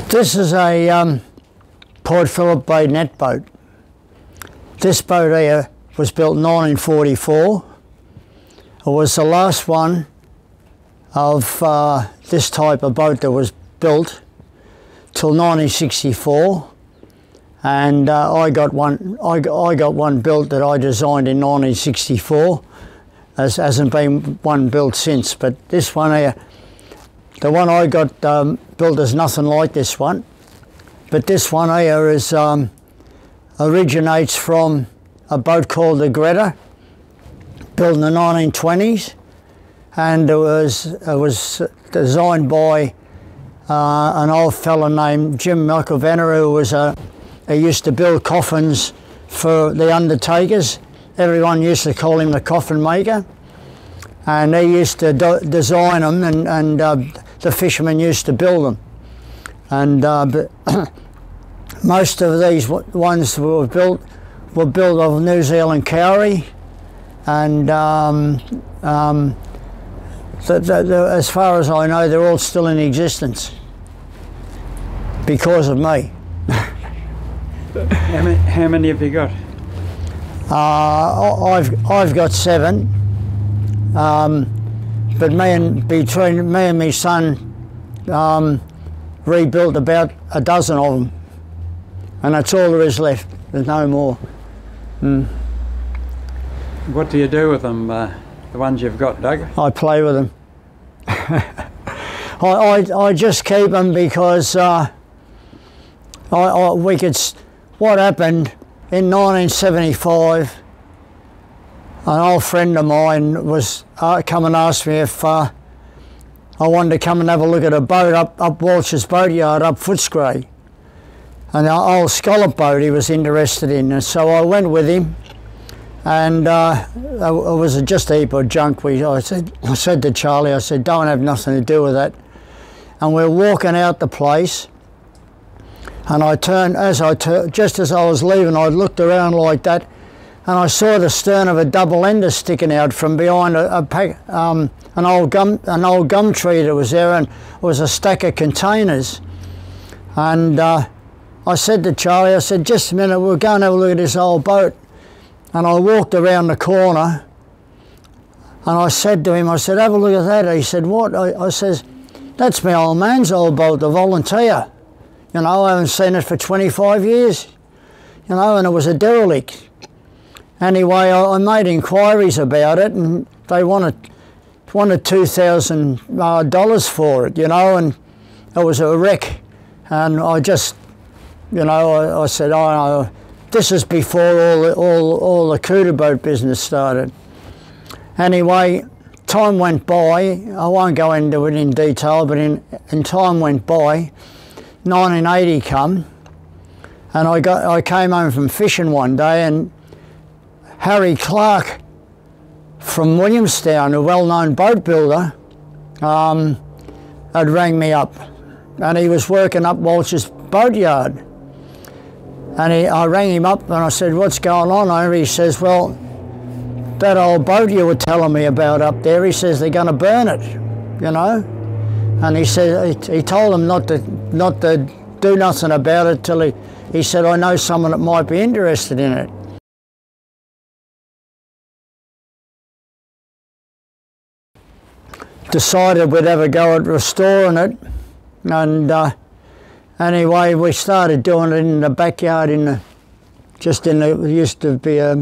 This is a Port Phillip Bay net boat. This boat here was built in 1944. It was the last one of this type of boat that was built till 1964, and I got one built that I designed in 1964. There hasn't been one built since, but this one here, the one I got built is nothing like this one. But this one here is originates from a boat called the Greta, built in the 1920s, and it was designed by an old fella named Jim McIlvenner, who used to build coffins for the undertakers. Everyone used to call him the coffin maker, and he used to design them, and the fishermen used to build them. And most of these ones that were built of New Zealand kauri, and as far as I know, they're all still in existence because of me. How many have you got? I've got 7, but between me and my son rebuilt about a dozen of them, and that's all there is left. There's no more. What do you do with them, the ones you've got, Doug? I play with them. I just keep them because what happened in 1975, an old friend of mine was come and asked me if I wanted to come and have a look at a boat up Walsh's boatyard up Footscray, an old scallop boat he was interested in, and so I went with him, and it was just a heap of junk. I said to Charlie, I said, don't have nothing to do with that. And we're walking out the place, and I turned, just as I was leaving, I looked around like that, and I saw the stern of a double ender sticking out from behind an old gum tree that was there, and it was a stack of containers. And I said to Charlie, I said, just a minute, we'll go and have a look at this old boat. And I walked around the corner, and I said to him, I said, have a look at that. He said, what? I says, that's my old man's old boat, the Volunteer. You know, I haven't seen it for 25 years. You know, and it was a derelict. Anyway, I made inquiries about it, and they wanted $2,000 for it, you know, and it was a wreck. And I just, you know, I said, oh, this is before all the cooter boat business started. Anyway, time went by. I won't go into it in detail, but in time went by. 1980 come, and I came home from fishing one day, and Harry Clark from Williamstown, a well-known boat builder, had rang me up, and he was working up Walsh's boatyard. And I rang him up and I said, what's going on? And he says, well, that old boat you were telling me about up there, he says they're going to burn it, you know. And he said, he told him not to do nothing about it till he said, I know someone that might be interested in it. Decided we'd have a go at restoring it, and anyway, we started doing it in the backyard, there used to be a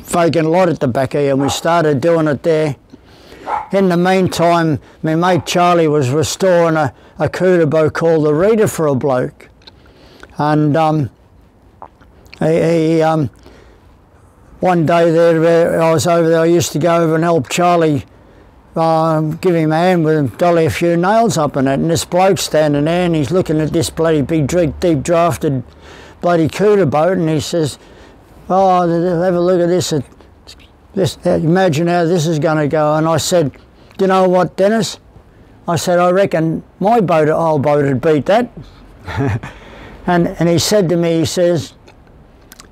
vacant lot at the back here, and we started doing it there. In the meantime, my mate Charlie was restoring a cooter boat called the Reader for a bloke, and one day there, I was over there, I used to go over and help Charlie, give him a hand with dolly a few nails up in it, and this bloke's standing there and he's looking at this bloody big deep drafted bloody cooter boat, and he says, oh, have a look at this, imagine how this is going to go. And I said, you know what, Dennis? I said, I reckon my old boat would beat that. and he said to me, he says,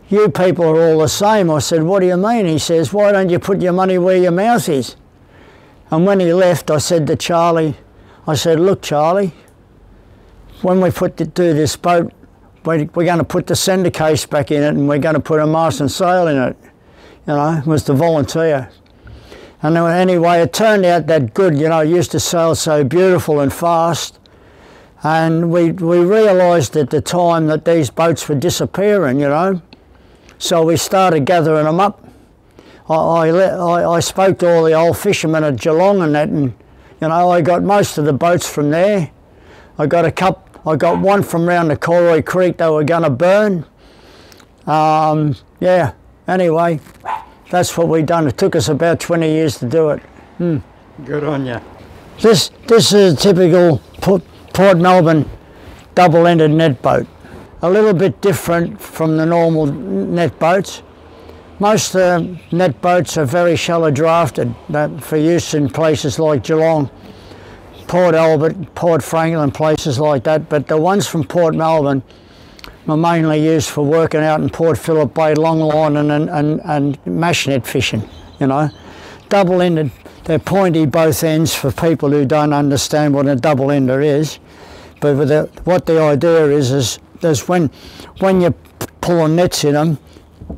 you people are all the same. I said, what do you mean? He says, why don't you put your money where your mouth is? And when he left, I said to Charlie, I said, look, Charlie, when we do this boat, we're going to put the centre case back in it, and we're going to put a mast and sail in it. You know, was the volunteer. And anyway, it turned out that good. You know, it used to sail so beautiful and fast. And we realised at the time that these boats were disappearing, you know. So we started gathering them up. I spoke to all the old fishermen at Geelong and that, and you know, I got most of the boats from there. I got one from round the Corroy Creek they were going to burn. Yeah, anyway, that's what we done. It took us about 20 years to do it. Good on you. This is a typical Port Melbourne double-ended net boat. A little bit different from the normal net boats. Most net boats are very shallow drafted for use in places like Geelong, Port Albert, Port Franklin, places like that, but the ones from Port Melbourne are mainly used for working out in Port Phillip Bay, longline and mash net fishing, you know. Double-ended, they're pointy both ends for people who don't understand what a double-ender is, but what the idea is when you're pulling nets in them,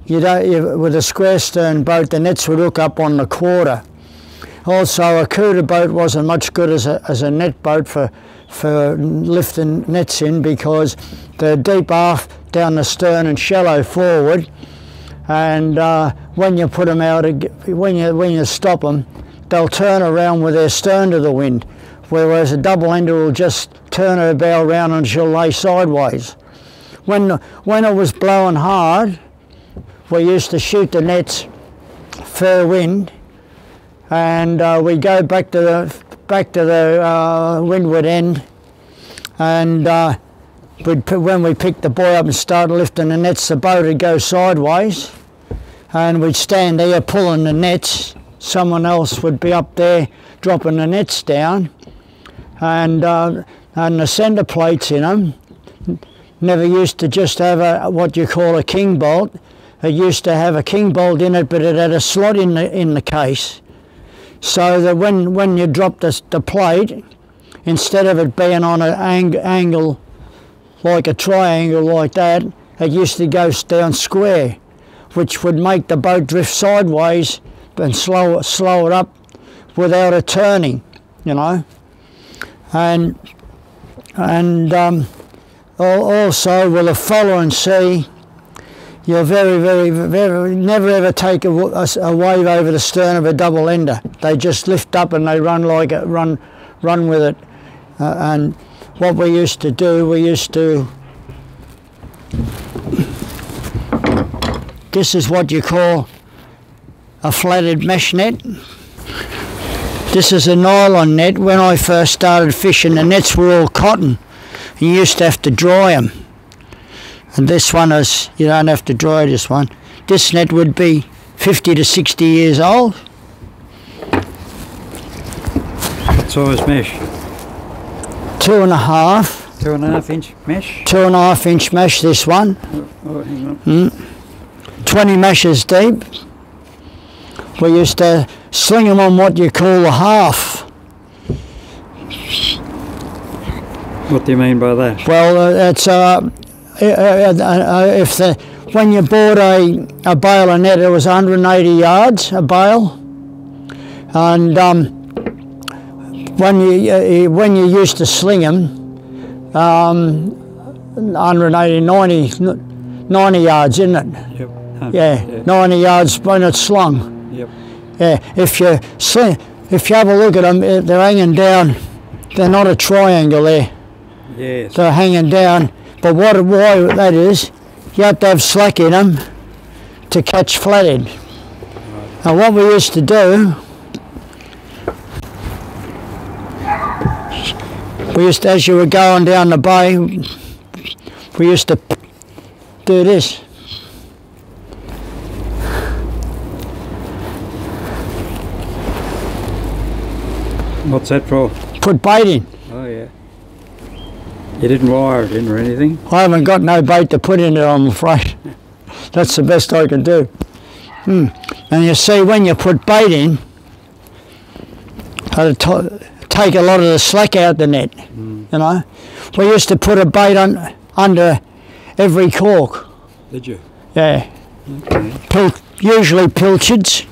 with a square stern boat, the nets would hook up on the quarter. Also, a cooter boat wasn't much good as a net boat for lifting nets in, because they're deep aft down the stern and shallow forward, and when you put them out, when you stop them, they'll turn around with their stern to the wind, whereas a double-ender will just turn her bow around and she'll lay sideways. When it was blowing hard, we used to shoot the nets fair wind, and we go back to the windward end, and when we picked the buoy up and started lifting the nets, the boat would go sideways, and we'd stand there pulling the nets. Someone else would be up there dropping the nets down, and the centre plates in them never used to just have what you call a king bolt. It used to have a king bolt in it, but it had a slot in the case, so that when you drop the plate, instead of it being on an angle like a triangle like that, it used to go down square, which would make the boat drift sideways and slow it up without it turning, you know. And also with a following sea, you're very never ever take a wave over the stern of a double-ender. They just lift up and they run with it. And what we used to do, this is what you call a flatted mesh net. This is a nylon net. When I first started fishing, the nets were all cotton. You used to have to dry them. And this one is, you don't have to dry this one. This net would be 50 to 60 years old. What size mesh? 2.5. 2.5 inch mesh? 2.5 inch mesh, this one. Oh, hang on. 20 meshes deep. We used to sling them on what you call a half. What do you mean by that? Well, it's when you bought a bale of net, it was 180 yards a bale, and when you used to sling them, 180, 90 yards, isn't it? Yep. Yeah, 90 yards when it's slung. Yep. Yeah, if you have a look at them, they're hanging down. They're not a triangle there. Yes. They're hanging down. But why that is, you have to have slack in them to catch flathead. Right. And what we used to do, as you were going down the bay, we used to do this. What's that for? Put bait in. Oh yeah. You didn't wire it in or anything? I haven't got no bait to put in it, I'm afraid. That's the best I can do. And you see, when you put bait in, it'll take a lot of the slack out the net. you know. We used to put a bait under every cork. Did you? Yeah. Okay. Usually pilchards.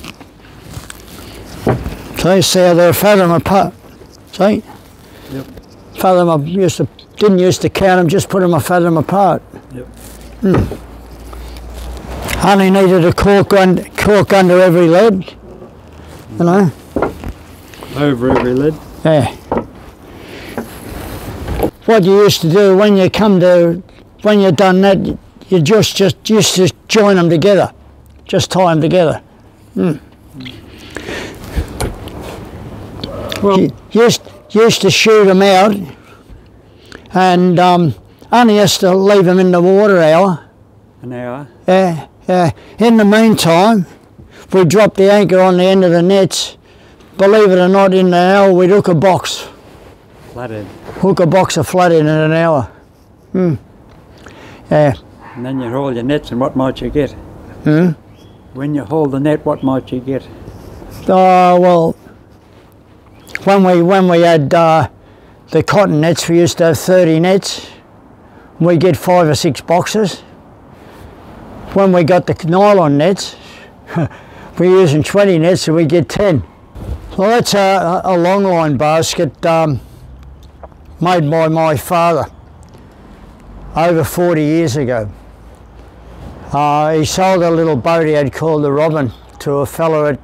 See how they're fathom apart. See? Yep. Fathom up. Didn't used to count them, just put them a fathom apart. Yep. Only needed a cork under every lead, you know. Over every lid. Yeah. What you used to do when you done that, you just used to join them together, just tie them together. Well, you used to shoot them out, and only has to leave them in the water hour. An hour. Yeah, yeah. In the meantime, we drop the anchor on the end of the nets. Believe it or not, in the hour we'd hook a box. Flathead. Hook a box of flathead in an hour. Yeah. And then you haul your nets, and what might you get? When you haul the net, what might you get? Oh well, when we had the cotton nets, we used to have 30 nets. We get 5 or 6 boxes. When we got the nylon nets, we're using 20 nets, so we get 10. Well, that's a long line basket made by my father over 40 years ago. He sold a little boat he had called the Robin to a fellow at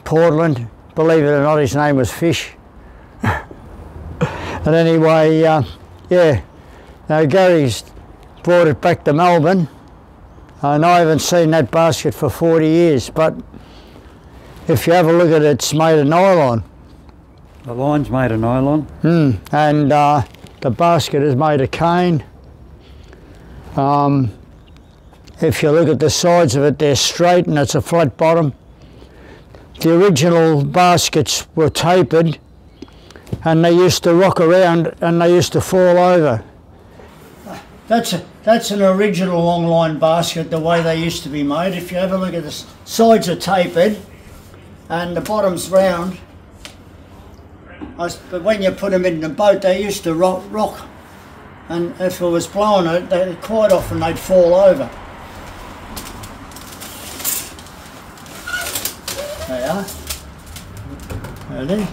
Portland. Believe it or not, his name was Fish. And anyway, yeah, now Gary's brought it back to Melbourne, and I haven't seen that basket for 40 years, but if you have a look at it, it's made of nylon. The line's made of nylon. And the basket is made of cane. If you look at the sides of it, they're straight and it's a flat bottom. The original baskets were tapered, and they used to rock around and they used to fall over. That's an original long line basket, the way they used to be made. If you have a look at the sides are tapered and the bottom's round. But when you put them in the boat, they used to rock. And if it was blowing, quite often they'd fall over. There you are. Ready?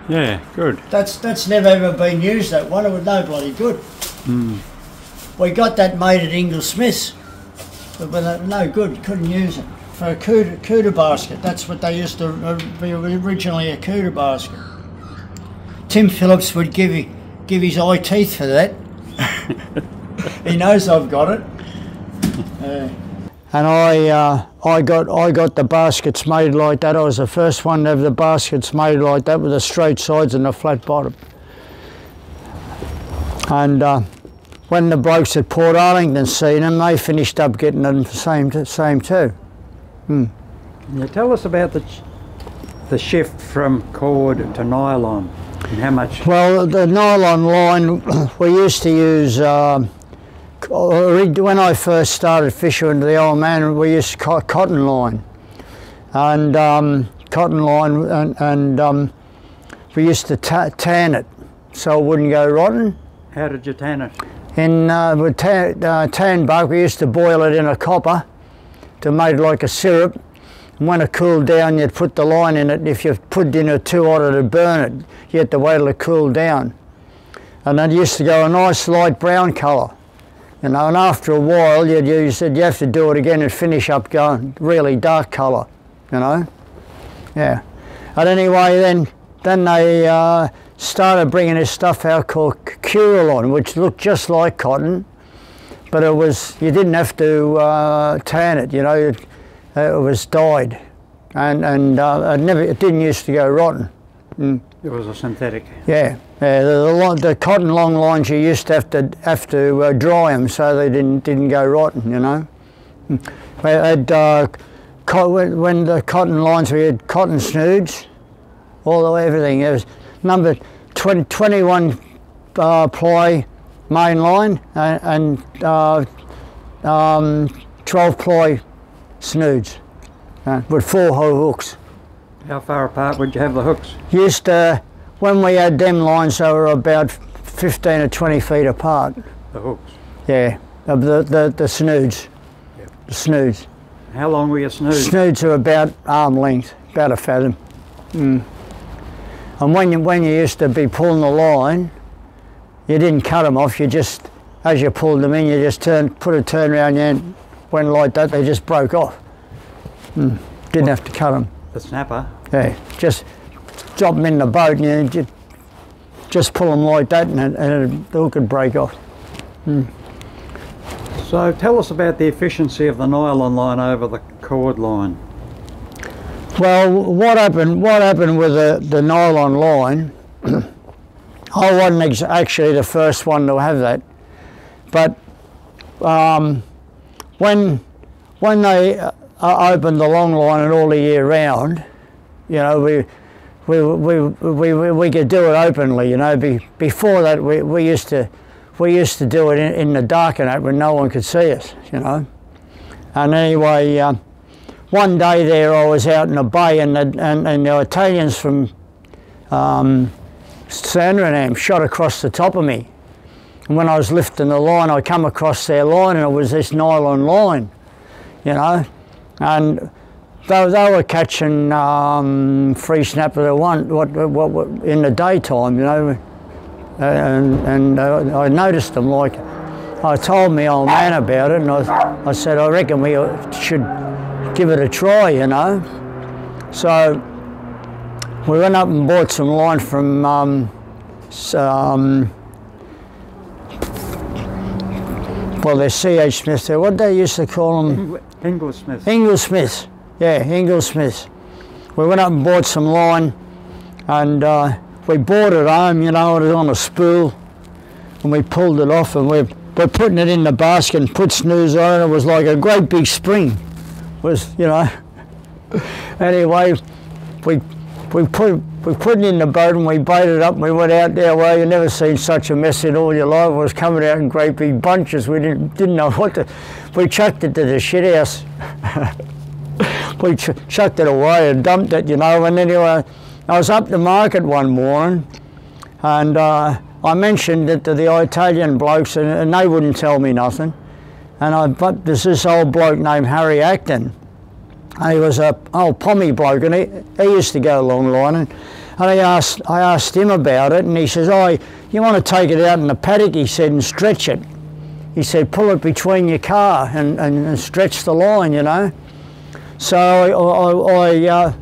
Yeah, good. That's never ever been used, that one. It was no bloody good. We got that made at Ingle Smith's, but no good, couldn't use it. For a cooter basket, that's what they used to be originally, a cooter basket. Tim Phillips would give his eye teeth for that. He knows I've got it. And I got the baskets made like that. I was the first one to have the baskets made like that with the straight sides and the flat bottom. And when the blokes at Port Arlington seen them, they finished up getting them the same too. Can you tell us about the shift from cord to nylon and how much? Well, the nylon line we used to use. When I first started fishing the old man, we used cotton line, and we used to tan it so it wouldn't go rotten. How did you tan it? With tan bark, we used to boil it in a copper to make it like a syrup. And when it cooled down, you'd put the line in it. If you put it in it too hot, it'd burn it. You had to wait till it cooled down. And it used to go a nice light brown colour. You know, and after a while, you have to do it again and finish up going really dark colour, you know. Yeah. But anyway, then they started bringing this stuff out called Curalon, which looked just like cotton, but you didn't have to tan it, you know. It was dyed, and it didn't used to go rotten. It was a synthetic. Yeah. The cotton long lines, you used to have to dry them so they didn't go rotten, you know. We had when the cotton lines, we had cotton snoods, all the way, everything. It was number 21 ply main line and 12 ply snoods with 4 hooks. How far apart would you have the hooks? when we had them lines, they were about 15 or 20 feet apart. The hooks? Yeah, of the snoods. Yep. The snoods. How long were your snoods? Snoods are about arm length, about a fathom. And when you used to be pulling the line, you didn't cut them off, you just, as you pulled them in, you just put a turn around your end, went like that, they just broke off. Didn't have to cut them. The snapper? Yeah, just drop them in the boat and you just pull them like that and the hook would break off. So tell us about the efficiency of the nylon line over the cord line. Well, what happened with the nylon line, I wasn't actually the first one to have that, but when they opened the long line and all the year round, you know, we could do it openly. You know, before that we used to do it in the dark and that when no one could see us. You know, and anyway, one day there I was out in the bay and the Italians from Sandringham shot across the top of me. And when I was lifting the line, I come across their line and it was this nylon line, you know, and they were catching free snapper what in the daytime, you know, and I noticed them. Like, I told my old man about it, and I said, I reckon we should give it a try, you know. So we went up and bought some line from well, they're C.H. Smith there. What they used to call them? Inglesmiths. Inglesmiths. Yeah, Inglesmiths. We went up and bought some line, and we brought it home, you know, it was on a spool, and we pulled it off, and we're putting it in the basket and put snooze on it. It was like a great big spring. It was, you know. Anyway, we put it in the boat and we baited it up and we went out there. Well, you've never seen such a mess in all your life. It was coming out in great big bunches. We didn't know what to. We chucked it to the shit house. We chucked it away and dumped it, you know. And anyway, I was up the market one morning and I mentioned it to the Italian blokes and they wouldn't tell me nothing. But there's this old bloke named Harry Acton. He was a old pommy bloke, and he used to go long lining. And I asked him about it, and he says, "Oh, you want to take it out in the paddock?" He said, "and stretch it." He said, "Pull it between your car and stretch the line, you know." So I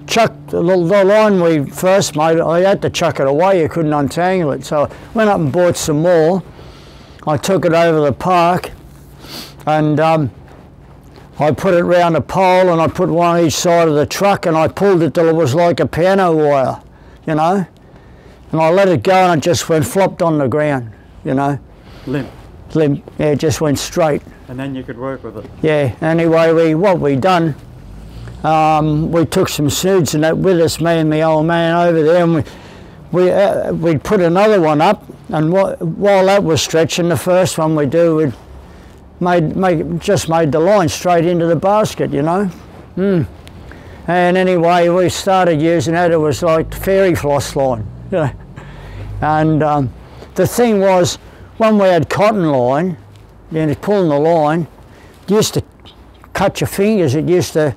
chucked the line we first made. I had to chuck it away. You couldn't untangle it. So I went up and bought some more. I took it over the park, and I put it round a pole and I put one on each side of the truck and I pulled it till it was like a piano wire, you know. And I let it go and it just went flopped on the ground, you know. Limp. Limp, yeah, it just went straight. And then you could work with it. Yeah, anyway, what we done, we took some snoods and that with us, me and my old man over there, and we'd put another one up, and while that was stretching, the first one we do, we'd just made the line straight into the basket, you know. And anyway, we started using it. It was like fairy floss line, you know. And the thing was, when we had cotton line, then pulling the line, you used to cut your fingers. It used to,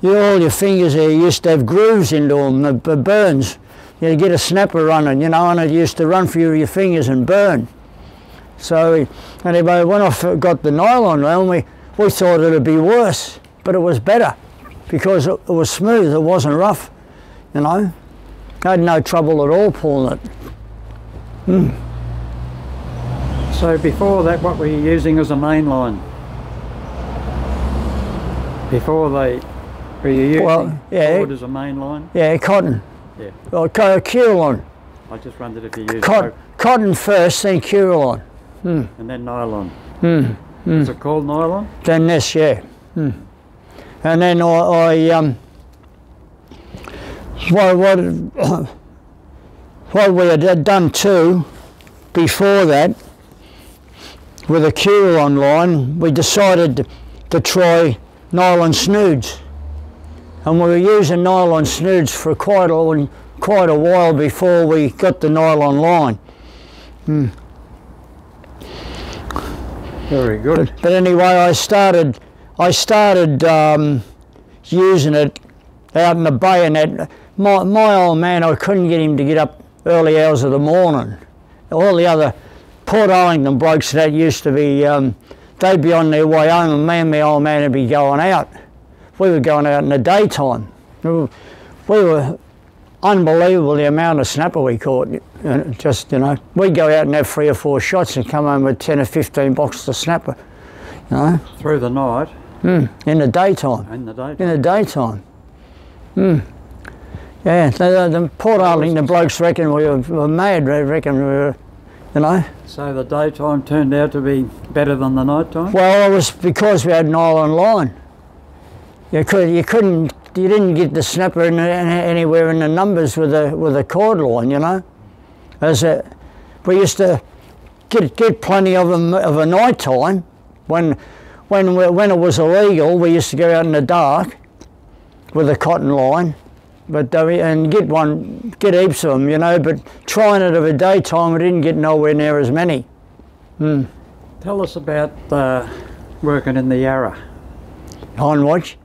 all your fingers there used to have grooves into them, the burns. You'd get a snapper running, you know, and it used to run through your fingers and burn. So anyway, when I got the nylon round, we thought it'd be worse, but it was better because it was smooth, it wasn't rough, you know. I had no trouble at all pulling it. So before that, what were you using as a main line? Before were you using cord as a main line? Yeah, cotton. Yeah. Or Curulon. I just wondered if you used cotton first, then Curulon. And then nylon. Is it called nylon? Then this, yeah. And then what we had done too, before that, with a Curulon line, we decided to try nylon snoods. And we were using nylon snoods for quite a quite a while before we got the nylon line. Very good. But anyway, I started using it out in the bay, and that my old man, I couldn't get him to get up early hours of the morning. All the other Port Ellington blokes that used to be, they'd be on their way home, and me and my old man would be going out. We were going out in the daytime. We were unbelievable the amount of snapper we caught. Just, you know, we'd go out and have 3 or 4 shots and come home with 10 or 15 boxes of snapper. You know? Through the night? In the daytime. In the daytime? In the daytime. Yeah, the Port Arlington blokes reckon we were mad, they reckon we were, you know. So the daytime turned out to be better than the night time? Well, it was because we had nylon line. You didn't get the snapper anywhere in the numbers with a cord line, you know. We used to get plenty of them of a night time. When it was illegal, we used to go out in the dark with a cotton line, and get heaps of them, you know. But trying it of a daytime, we didn't get nowhere near as many. Tell us about working in the Yarra. On which?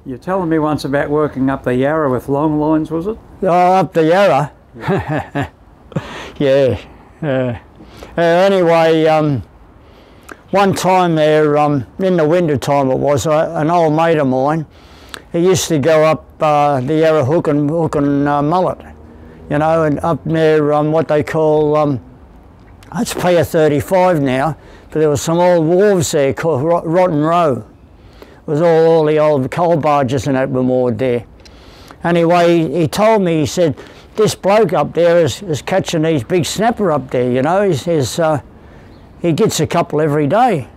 You were telling me once about working up the Yarra with long lines, was it? Oh, up the Yarra? Yeah. Anyway, one time there, in the winter time it was, an old mate of mine, he used to go up the Yarra hook and mullet, you know, and up near what they call, it's Pier 35 now, but there was some old wharves there called Rotten Row. It was all the old coal barges and that were moored there. Anyway, he told me, he said, this bloke up there is catching these big snapper up there, you know. He says, he gets a couple every day.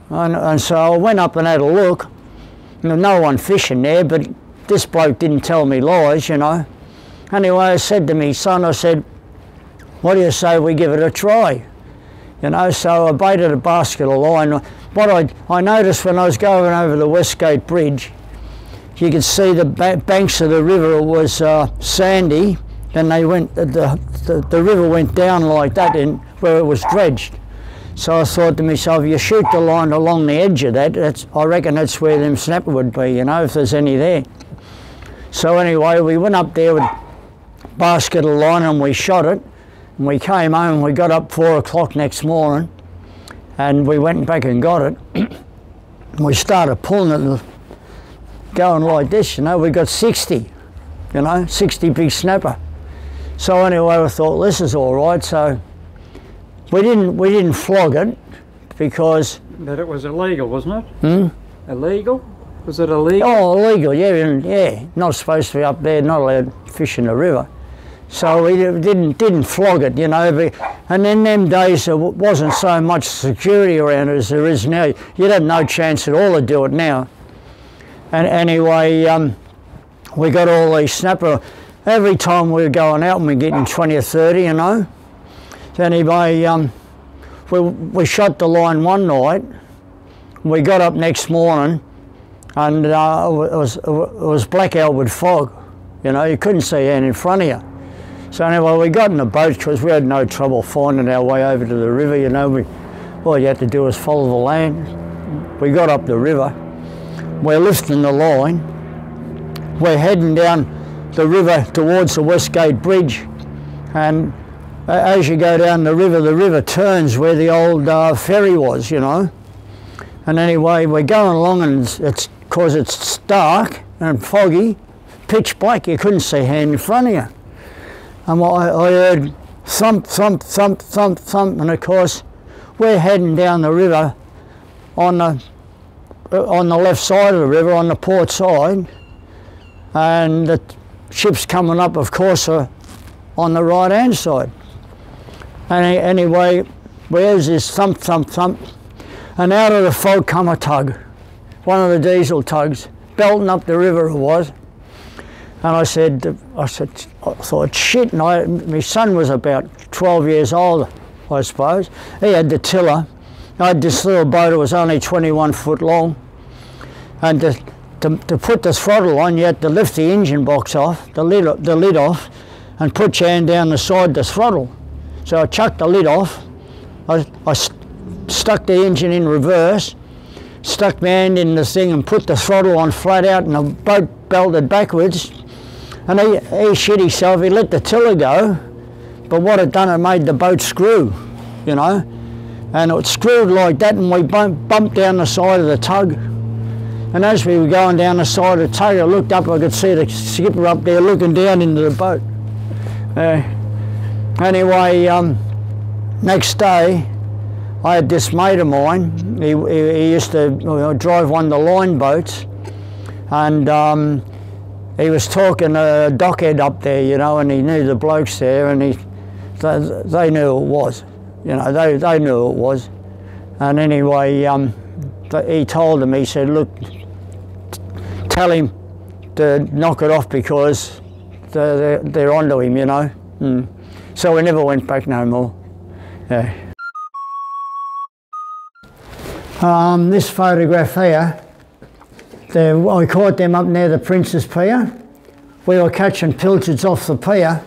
And so I went up and had a look. No one fishing there, but this bloke didn't tell me lies, you know. Anyway, I said to me son, I said, what do you say we give it a try? You know, so I baited a basket of line. What I noticed when I was going over the Westgate Bridge, you could see the banks of the river was sandy, and the river went down like that in where it was dredged. So I thought to myself, you shoot the line along the edge of that, I reckon that's where them snapper would be, you know, if there's any there. So anyway, we went up there with a basket of line and we shot it. And we came home and we got up 4 o'clock next morning and we went back and got it. And we started pulling it and going like this, you know, we got 60, you know, 60 big snapper. So anyway, I thought, this is all right. So we didn't flog it because... But it was illegal, wasn't it? Illegal? Was it illegal? Oh, illegal, yeah. Not supposed to be up there, not allowed to fish in the river. So we didn't flog it, you know. And in them days, there wasn't so much security around it as there is now. You'd have no chance at all to do it now. And anyway, we got all these snapper. Every time we were going out and we were getting 20 or 30, you know. So anyway, we shot the line one night. We got up next morning and it was blackout with fog. You know, you couldn't see anything in front of you. So anyway, we got in the boat because we had no trouble finding our way over to the river, you know. All you had to do was follow the land. We got up the river. We're lifting the line. We're heading down the river towards the Westgate Bridge. And as you go down the river turns where the old ferry was, you know. And anyway, we're going along and it's because it's dark and foggy, pitch black, you couldn't see a hand in front of you. And I heard thump, thump, thump, thump, thump, and of course we're heading down the river on the left side of the river, on the port side, and the ship's coming up, of course, on the right-hand side. And anyway, where's this thump, thump, thump, and out of the fog come a tug, one of the diesel tugs, belting up the river it was. And I thought, shit, and my son was about 12 years old, I suppose. He had the tiller. I had this little boat, it was only 21 foot long. And to put the throttle on, you had to lift the engine box off, the lid off, and put your hand down the side of the throttle. So I chucked the lid off, I stuck the engine in reverse, stuck my hand in the thing and put the throttle on flat out, and the boat belted backwards. And he shit himself, he let the tiller go, but what it done, it made the boat screw, you know. And it screwed like that, and we bumped down the side of the tug. And as we were going down the side of the tug, I looked up, I could see the skipper up there looking down into the boat. Anyway, next day, I had this mate of mine. He used to drive one of the line boats, and he was talking to a dockhead up there, you know, and he knew the blokes there, and they knew who it was, you know, they knew who it was. And anyway, he told them, he said, look, tell him to knock it off because they're onto him, you know. So we never went back no more. Yeah. This photograph here, I caught them up near the Princess Pier. We were catching pilchards off the pier,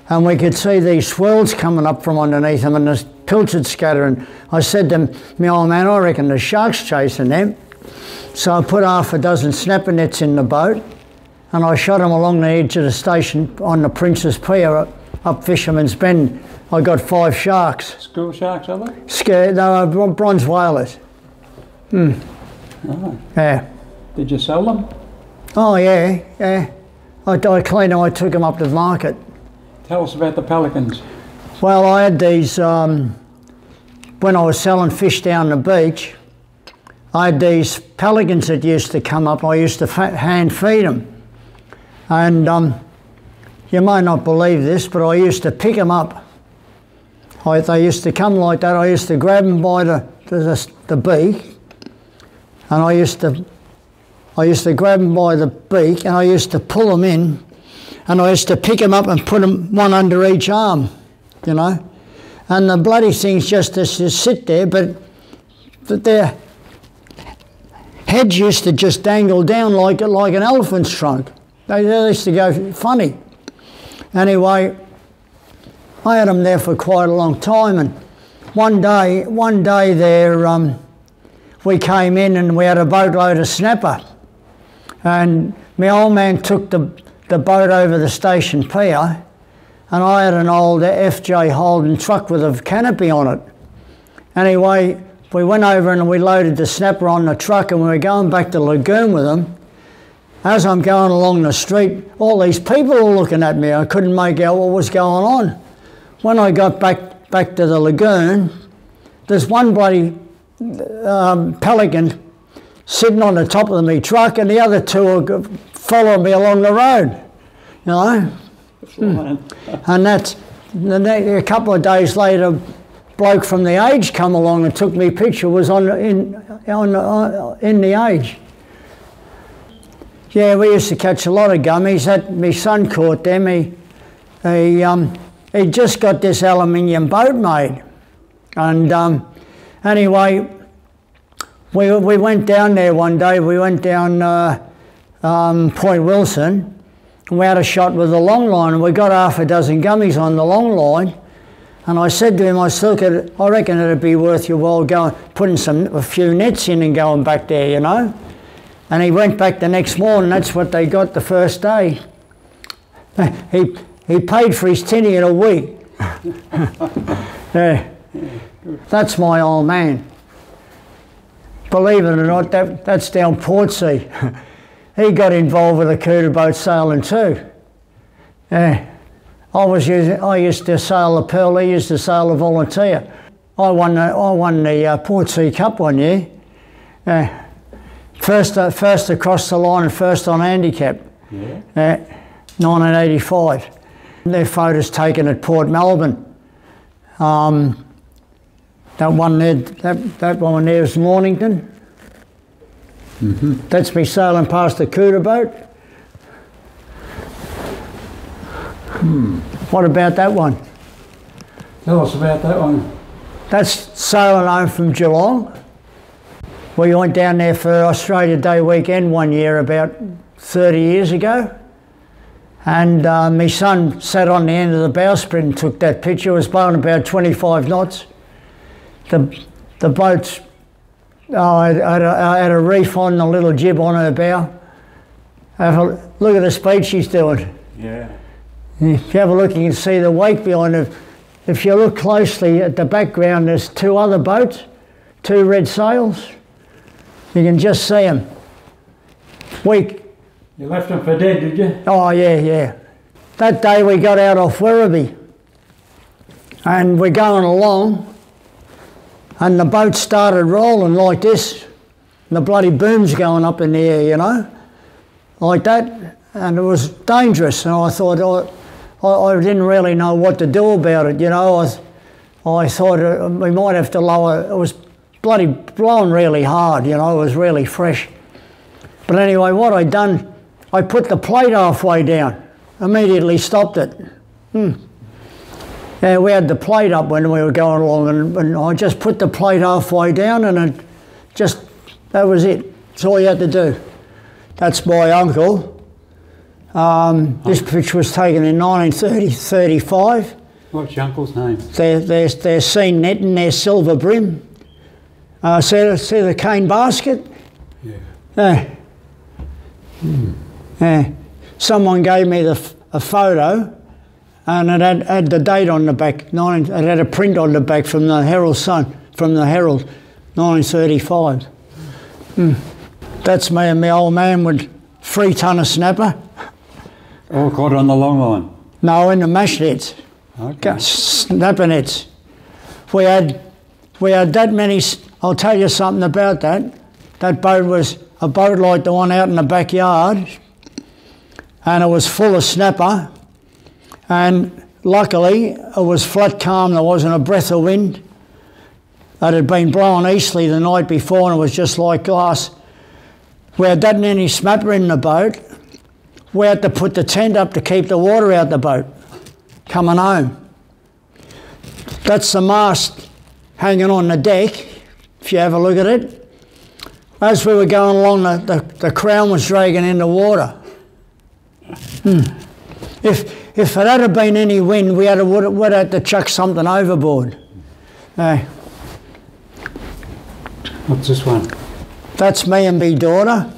and we could see these swirls coming up from underneath them and the pilchards scattering. I said to my old man, I reckon the shark's chasing them. So I put half a dozen snapper nets in the boat, and I shot them along the edge of the station on the Princess Pier up Fisherman's Bend. I got 5 sharks. School sharks, are they? Scared, they were bronze whalers. Oh. Yeah. Did you sell them? Oh yeah, yeah. I cleaned them, I took them up to the market. Tell us about the pelicans. Well, I had these, when I was selling fish down the beach, I had these pelicans that used to come up. I used to hand feed them. And you may not believe this, but I used to pick them up. They used to come like that. I used to grab them by the beak, and I used to grab them by the beak, and I used to pull them in, and I used to pick them up and put them one under each arm, you know. And the bloody things just sit there, but their heads used to just dangle down like an elephant's trunk. They used to go funny. Anyway, I had them there for quite a long time, and one day there, we came in and we had a boatload of snapper, and my old man took the boat over the station pier, and I had an old FJ Holden truck with a canopy on it. Anyway, we went over and we loaded the snapper on the truck, and we were going back to the lagoon with them. As I'm going along the street, all these people were looking at me. I couldn't make out what was going on. When I got back to the lagoon, there's one bloody pelican sitting on the top of me truck, and the other 2 are following me along the road, you know. And a couple of days later, a bloke from the Age come along and took me a picture. Was in the Age. Yeah, we used to catch a lot of gummies. My son caught them. He just got this aluminium boat made, and anyway, we went down there one day. We went down Point Wilson, and we had a shot with the long line, and we got half a dozen gummies on the long line. And I said to him, I reckon it'd be worth your while putting a few nets in and going back there, you know. And he went back the next morning. That's what they got the first day. He paid for his tinny in a week. Yeah. That's my old man. Believe it or not, that's down Portsea. He got involved with a cooter boat sailing too. Yeah. I used to sail the Pearl. He used to sail the Volunteer. I won the Portsea Cup one year. Yeah. First across the line and first on handicap. Yeah. 1985. Their photos taken at Port Melbourne. That one there is Mornington. That's me sailing past the cooter boat. What about that one? Tell us about that one. That's sailing home from Geelong. We went down there for Australia Day weekend one year about 30 years ago. And my son sat on the end of the bowsprit and took that picture. It was blowing about 25 knots. The boat's, I had a reef on, the little jib on her bow. Look at the speed she's doing. Yeah. If you have a look, you can see the wake behind her. If you look closely at the background, there's 2 other boats, 2 red sails. You can just see them. You left them for dead, did you? Oh, yeah. That day we got out off Werribee and we're going along and the boat started rolling like this. And the bloody boom's going up in the air, you know, like that. And it was dangerous. And I thought, I didn't really know what to do about it, you know. I thought we might have to lower. It was bloody blowing really hard, you know, it was really fresh. But anyway, what I'd done, I put the plate halfway down, immediately stopped it. Yeah, we had the plate up when we were going along, and I just put the plate halfway down, and that was it. That's all you had to do. That's my uncle. This picture was taken in 1935. What's your uncle's name? They're seen netting, their silver brim. See the cane basket? Yeah. Yeah. Someone gave me a photo, and it had the date on the back. It had a print on the back from the Herald Sun, from the Herald, 1935. That's me and my old man with 3 ton of snapper. All caught on the long line? No, in the mash nets. Okay. Snapper nets. We had that many. I'll tell you something about that. That boat was a boat like the one out in the backyard, and it was full of snapper, and luckily it was flat calm, there wasn't a breath of wind. It had been blowing easterly the night before and it was just like glass. We had that many snapper in the boat, we had to put the tent up to keep the water out the boat coming home. That's the mast hanging on the deck, if you have a look at it. As we were going along, the crown was dragging in the water. If it had been any wind, would have had to chuck something overboard. What's this one? That's me and my daughter.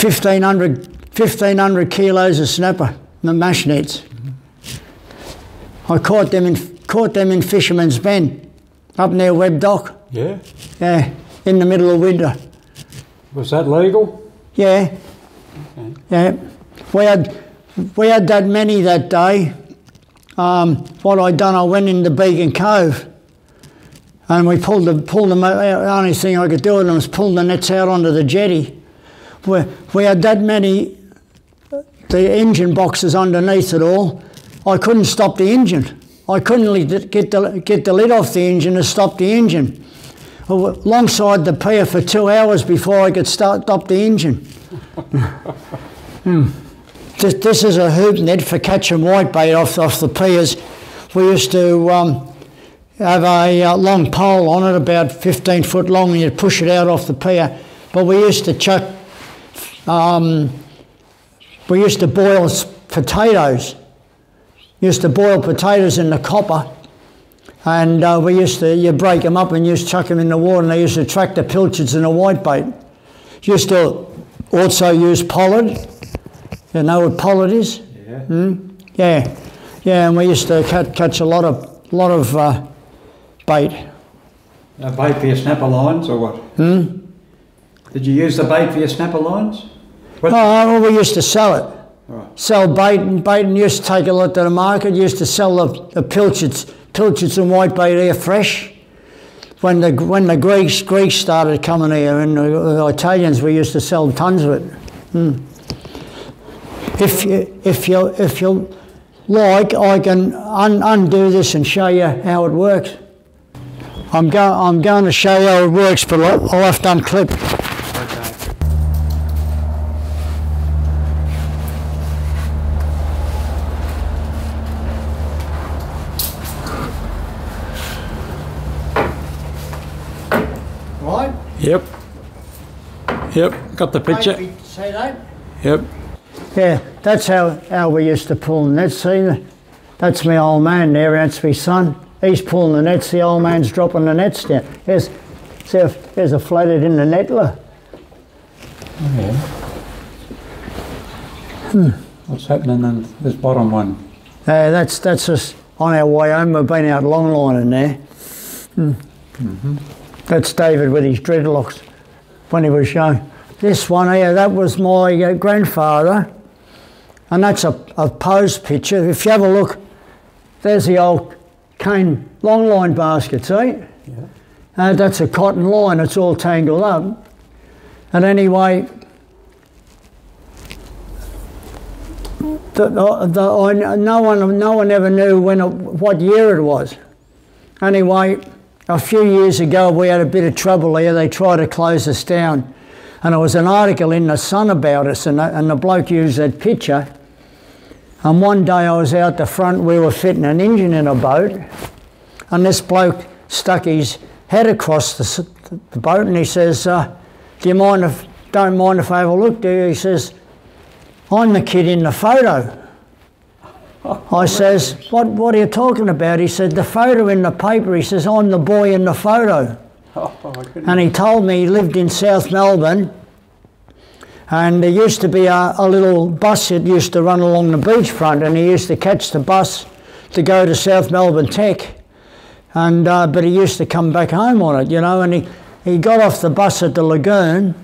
1,500 kilos of snapper, the mash nets. I caught them in Fisherman's Bend, up near Webb Dock. Yeah? Yeah, in the middle of winter. Was that legal? Yeah. Okay. Yeah. We had that many that day. What I'd done, I went into Beacon Cove and we pulled them out. The only thing I could do with them was pull the nets out onto the jetty. We had that many, the engine boxes underneath it all. I couldn't stop the engine. I couldn't get the lid off the engine to stop the engine. Alongside the pier for 2 hours before I could stop the engine. This is a hoop net for catching whitebait off the piers. We used to have a long pole on it, about 15 foot long, and you'd push it out off the pier. But we used to chuck, we used to boil potatoes. Used to boil potatoes in the copper, and you break them up and you just chuck them in the water, and they used to attract the pilchards and the whitebait. Used to also use pollard. You know what pollard is? Yeah. Yeah, and we used to catch a lot of bait. Bait for your snapper lines or what? Did you use the bait for your snapper lines? Oh, we used to sell it. Right. Sell bait and used to take a lot to the market. Used to sell the pilchards and whitebait here fresh. When the Greeks started coming here, and the Italians, we used to sell tons of it. If you like, I can undo this and show you how it works. I'm going to show you how it works, but I'll have to unclip. Right? Yep. Got the picture. See that? Yep. Yeah. that's how we used to pull the nets. See, that's my old man there, that's my son. He's pulling the nets, the old man's dropping the nets down. See if there's a floated in the netler. Oh, yeah. What's happening in this bottom one? That's us on our way home. We've been out longlining there. That's David with his dreadlocks when he was young. This one here, that was my grandfather, and that's a pose picture. If you have a look, there's the old cane long line basket, see? Yeah. That's a cotton line, it's all tangled up. And anyway, no one ever knew what year it was. Anyway, a few years ago we had a bit of trouble here. They tried to close us down, and there was an article in the Sun about us, and the bloke used that picture. And one day I was out the front, we were fitting an engine in a boat, and this bloke stuck his head across the boat, and he says, don't mind if I have a look, do you? He says, I'm the kid in the photo. I says, what are you talking about? He said, the photo in the paper. He says, I'm the boy in the photo. And he told me he lived in South Melbourne, and there used to be a little bus that used to run along the beachfront, and he used to catch the bus to go to South Melbourne Tech, and but he used to come back home on it, you know, and he got off the bus at the lagoon,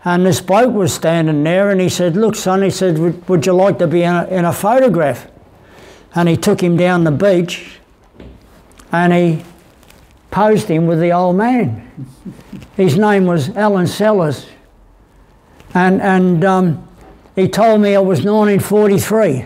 and this bloke was standing there, and he said, look son, he said, would you like to be in a photograph? And he took him down the beach, and he posed him with the old man. His name was Alan Sellers, and he told me it was 1943.